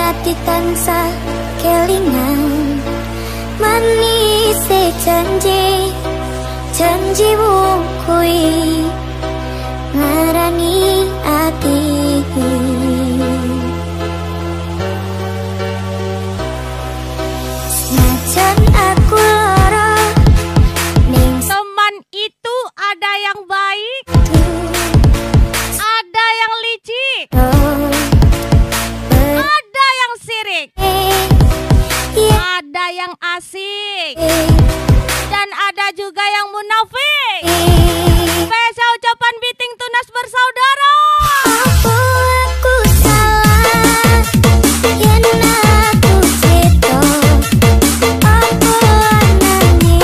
ati tansah kelingan manis janjimu kui ngarani ati senajan aku lara ning teman itu ada yang baik, ada yang licik, ada yang sirik, ada yang asik, dan ada juga yang munafik. Spesial ucapan Biting Tunas bersaudara. aku salah yen aku cito aku anane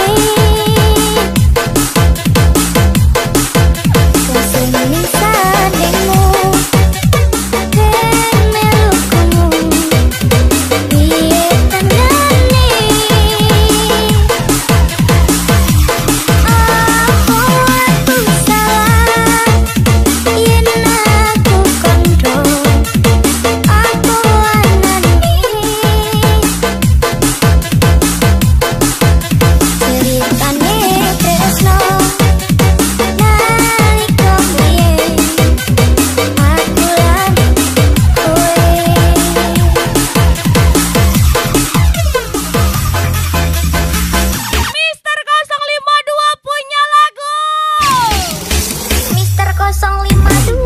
kesini sademu ben melukumu piye tandane aku salah yen aku kondro aku anane ceritane tresno nalika biyen aku lan kowe Mister 052 punya lagu. Mister 052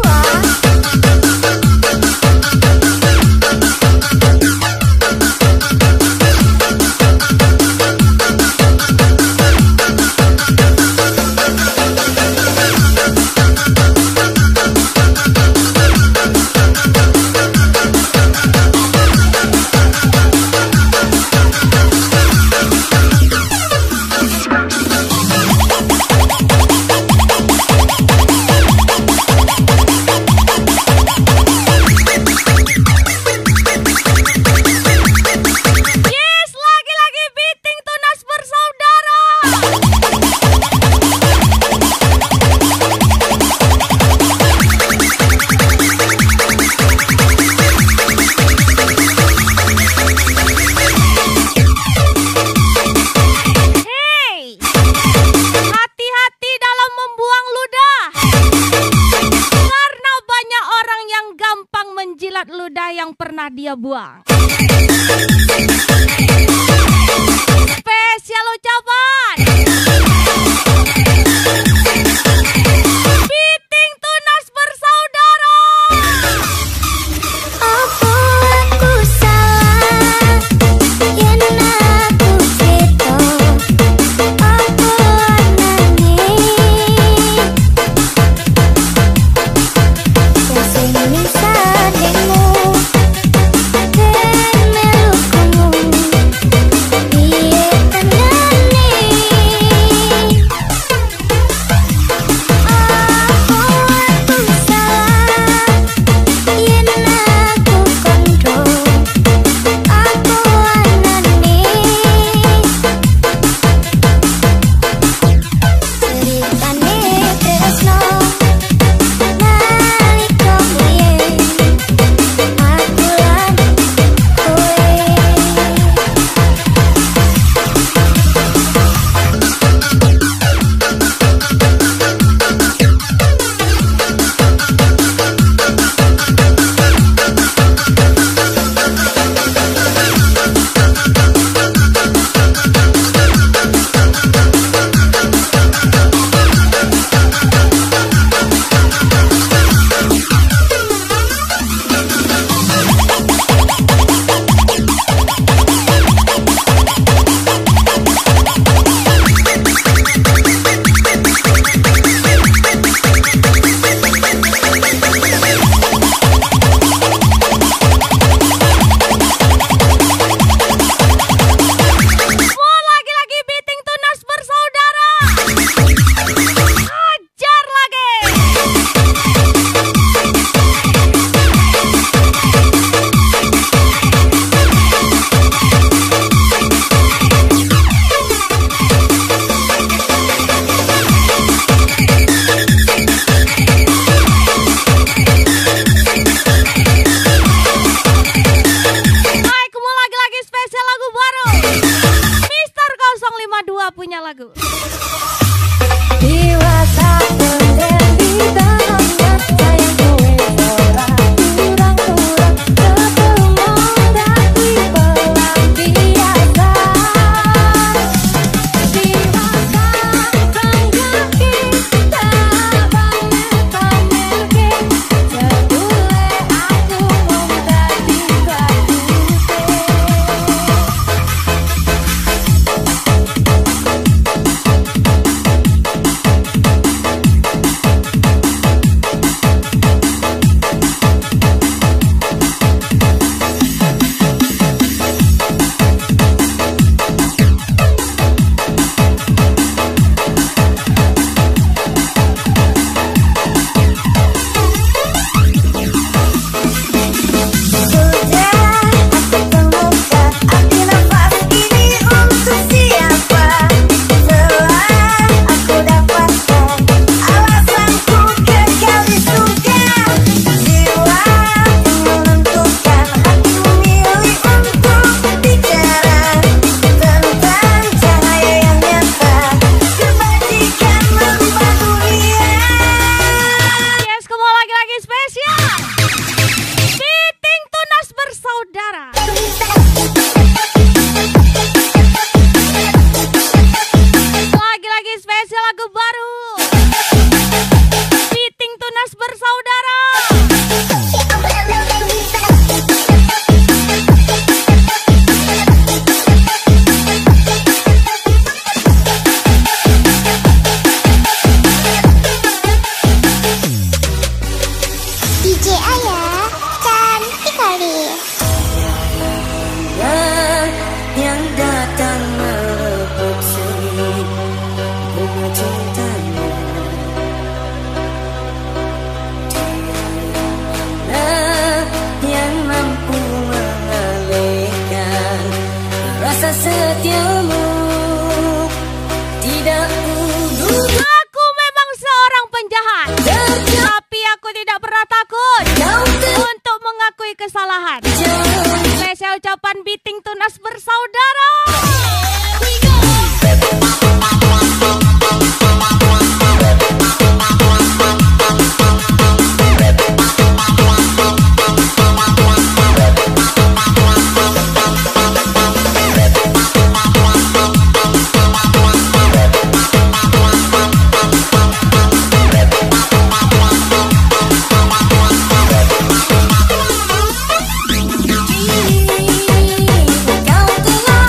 Yes, lagi-lagi Biting Tunas bersaudara. Hey, hati-hati dalam membuang ludah, karena banyak orang yang gampang menjilat ludah yang pernah dia buang. Spesial ucapan Biting Tunas bersaudara. aku salah yen aku cito aku anane kesini sademu ben melukumu piye tandane sekali. Yang datang merebut seni bunga cintanya, yang mampu mengalihkan rasa setiamu. Tidak kuduga Aku memang seorang penjahat, tapi aku tidak pernah takut untuk mengakui kesalahan. Spesial ucapan Biting Tunas Bersaudara. kau telah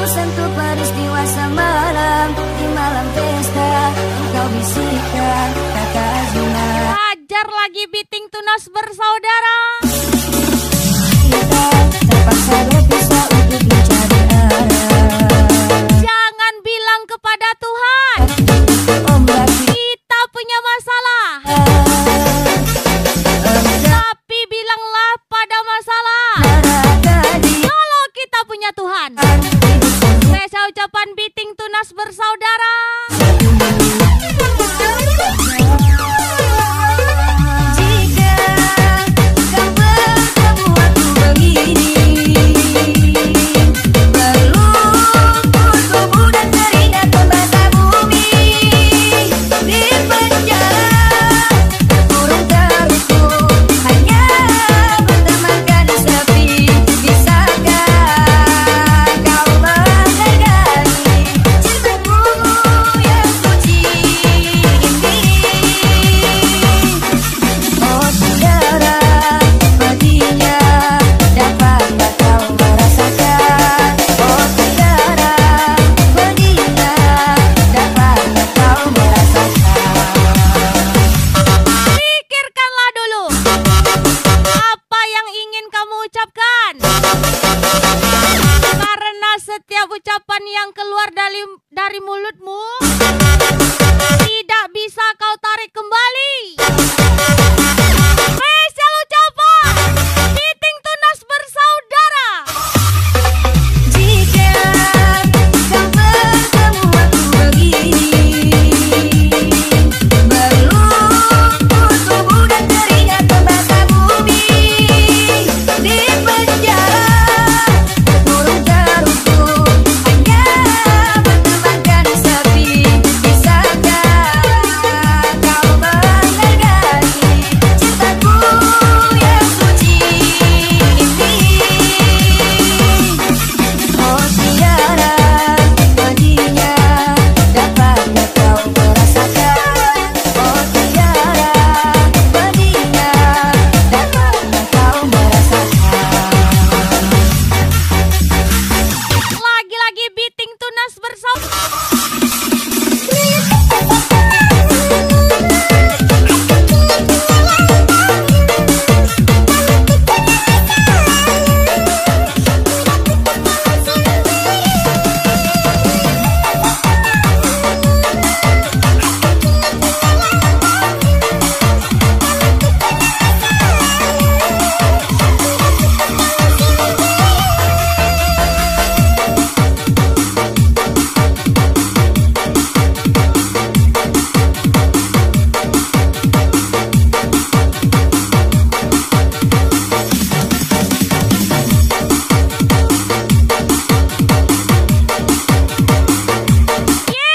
Ku sentuh peristiwa semalam di malam pesta. Engkau bisikan kata zina. Hajar lagi Biting Tunas bersaudara. Kita terpaksa berpisah untuk mencari arah. Jangan bilang kepada Tuhan Ombak kita punya masalah, tapi bilanglah pada masalah kalau kita punya Tuhan. Spesial ucapan Biting Tunas bersaudara. Jika kau bertemu aku begini, berlumpur tubuh dan keringat membasah bumi. Di penjara terkurung terhukum, hanya bertemankan sepi. Bisakah kau menghargai cintaku yang suci ini? Oh saudara, padinya dapatkah kau merasakan? Oh saudara, padinya dapatkah kau merasakan? Pikirkanlah dulu apa yang ingin kamu ucapkan, karena setiap ucapan yang keluar dari mulutmu tidak bisa kau tarik kembali. Spesial ucapan Biting Tunas bersaudara. Jika kau bertemu aku begini, berlumpur tubuh dan keringat membasah bumi. Di penjara terkurung terhukum, hanya bertemankan sepi. Bisakah kau menghargai cintaku yang suci ini? Oh tiara, padinya dapatkah kau merasakan? Oh tiara, padinya dapatkah kau merasakan? Lagi-lagi Biting Tunas bersaudara.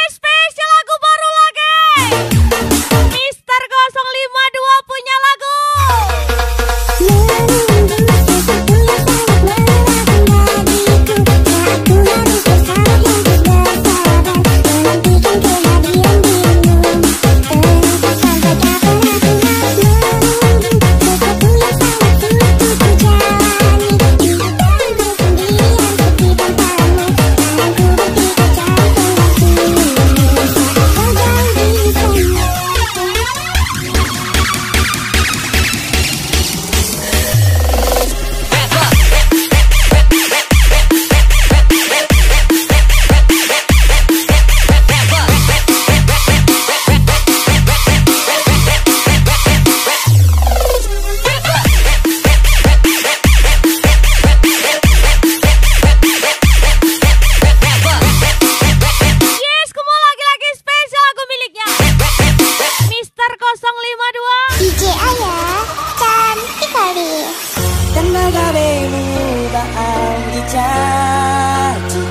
Spesial lagu baru lagi. Mister 052 punya lagu. Yes, kembali lagi spesial lagu miliknya Mister 052. DJ Ayah cantik kali. Tenaga berubah dicaci,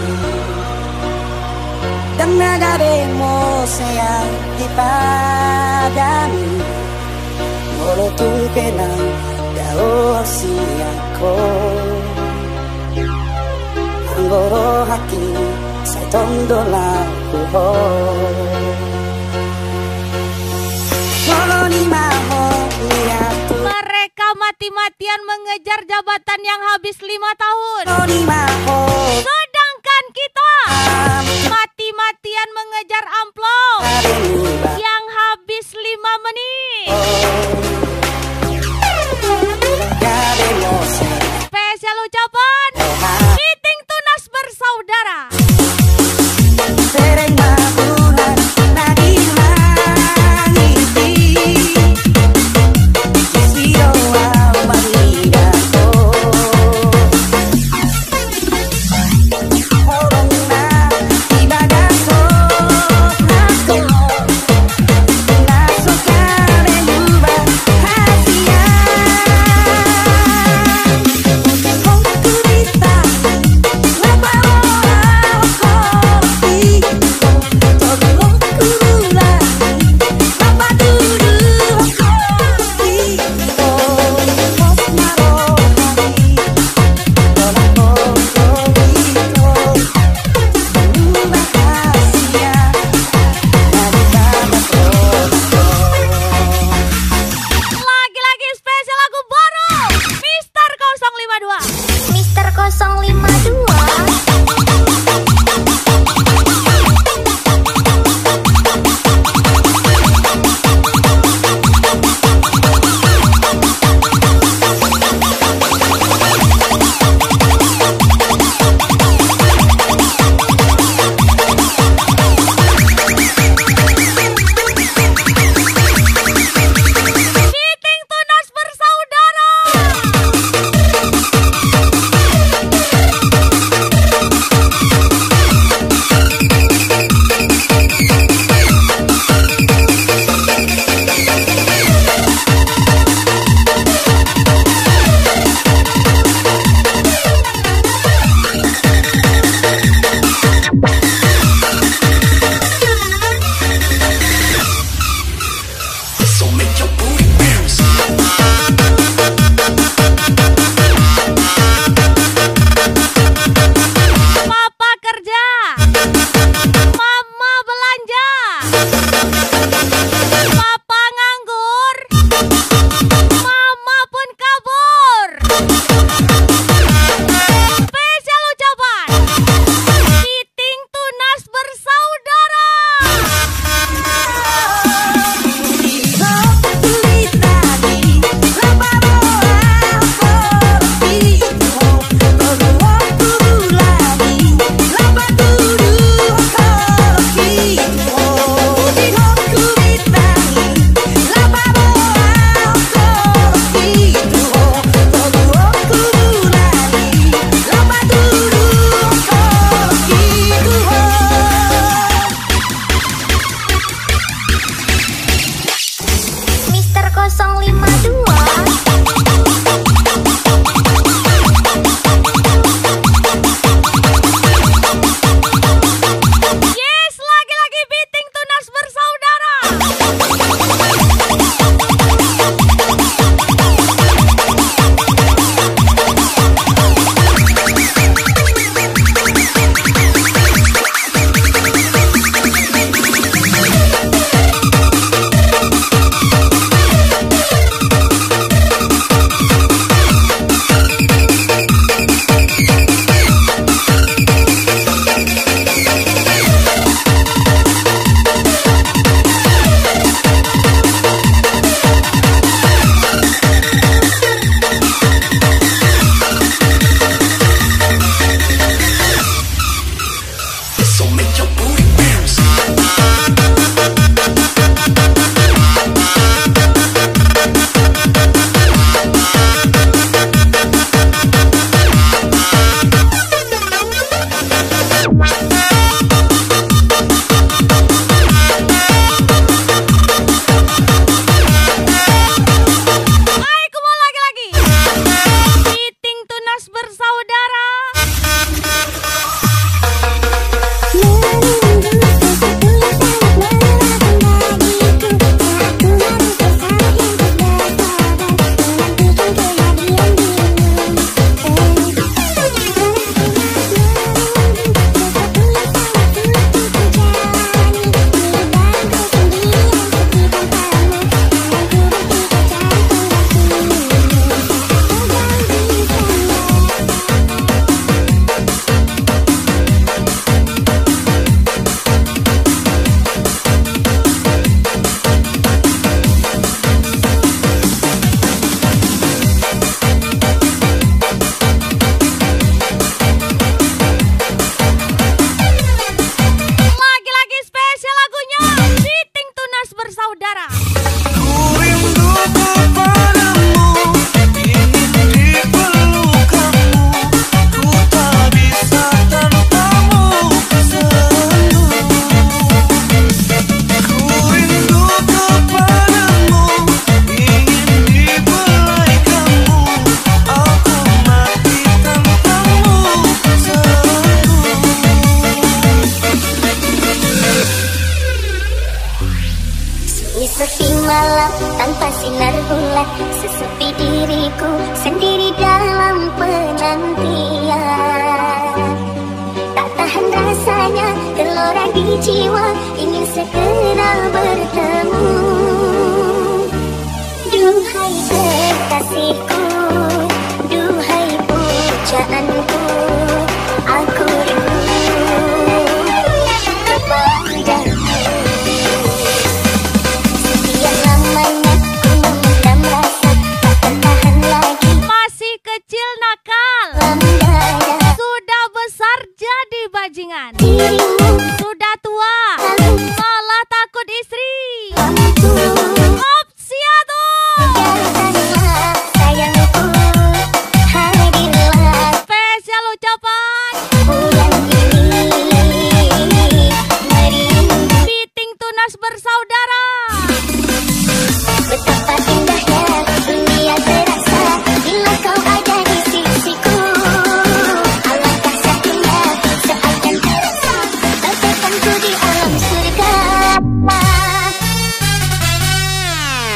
tenaga demo sayang dipadamu. Walau tu kenang jauh siako, anggoro hati saya tondolah kuho. Walau ni maho niatu. Mereka mati-matian mengejar jabatan yang habis 5 tahun. Walau ni maho. Sedangkan kita ngejar amplop yang habis 5 menit. Spesial ucapan Biting Tunas Bersaudara. Mister 「bersaudara. Sepi malam tanpa sinar bulan, sesepi diriku sendiri dalam penantian. Tak tahan rasanya gelora di jiwa, ingin segera bertemu. Duhai kekasihku, duhai pujaanku, aku rindu kepadamu. Masih kecil nakal, sudah besar jadi bajingan, sudah tua malah takut istri. Opsia tuh. Spesial ucapan Biting Tunas bersaudara. Betapa indahnya dunia terasa bila kau ada di sisiku. Alangkah sakitnya seakan terasa bagaikanku di alam surga.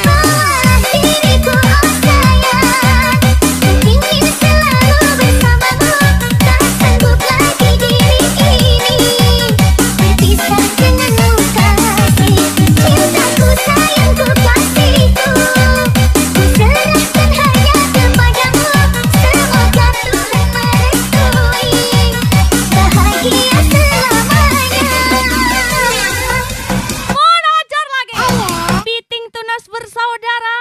Bawalah diriku, oh sayang, ingin selalu bersamamu. Tak sanggup lagi diri ini berpisah denganmu kasih. Cintaku, sayangku, kasihku, ku serahkan hanya kepadamu. Semoga Tuhan merestui bahagia selamanya. Mau ajar lagi. Biting Tunas bersaudara.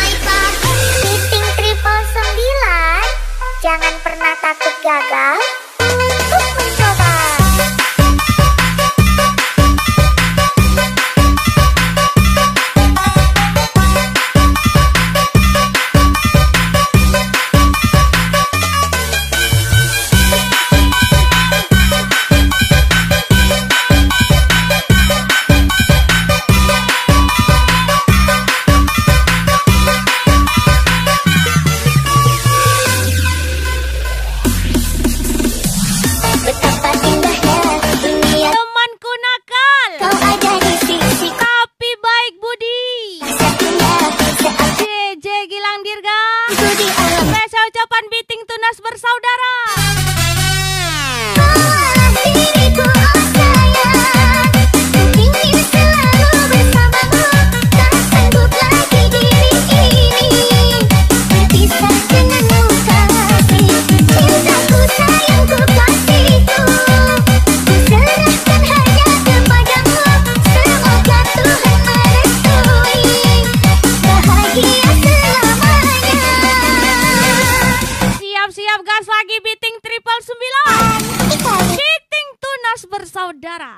Biting 999, jangan pernah takut gagal untuk mencoba. Betapa indahnya dunia, Temanku nakal, kau ada di sisiku. tapi baik budi. Satunya seakan JJ Gilang Dirga. ku di alam. Spesial ucapan Biting Tunas bersaudara. Bawalah diriku, oh sayang, ingin selalu bersamamu. Tak sanggup lagi diri ini berpisah denganmu kasih. Cintaku, sayangku, kasihku, ku serahkan hanya kepadamu. Semoga Tuhan merestui bahagia selamanya. Siap-siap gas lagi Biting 999. Biting Tunas bersaudara.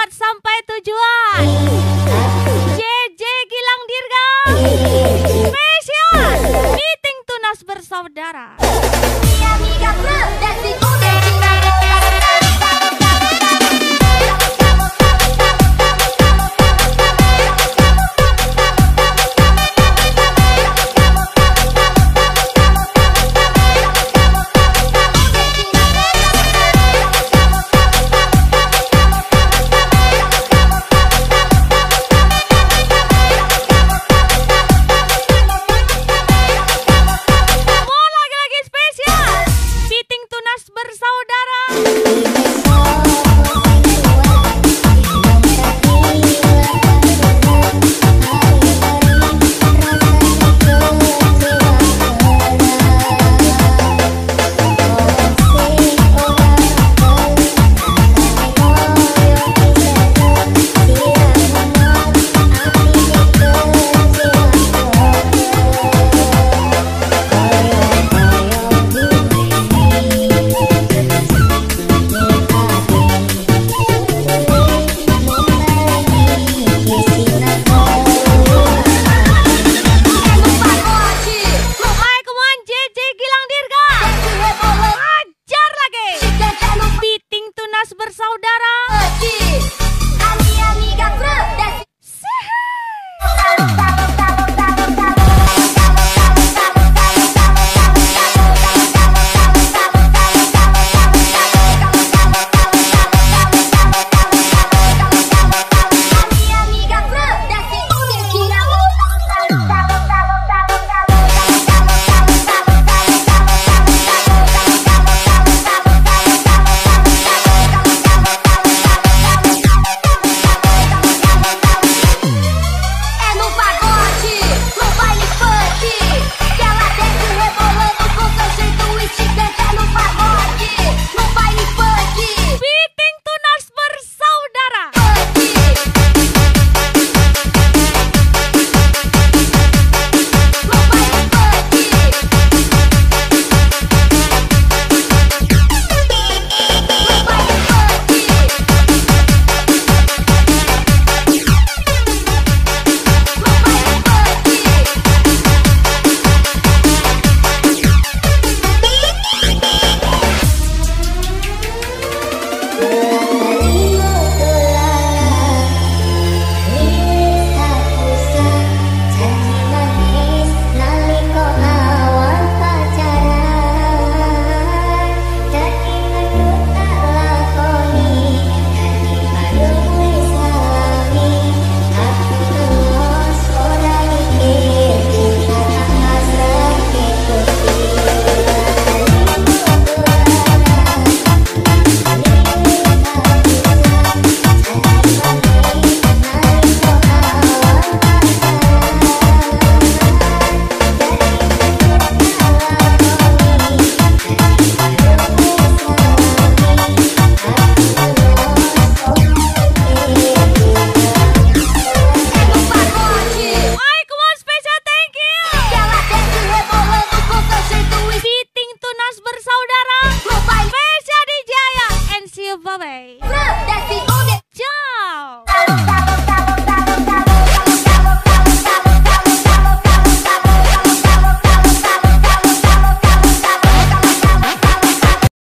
selamat sampai tujuan. JJ Gilang Dirga. Spesial meeting tunas bersaudara.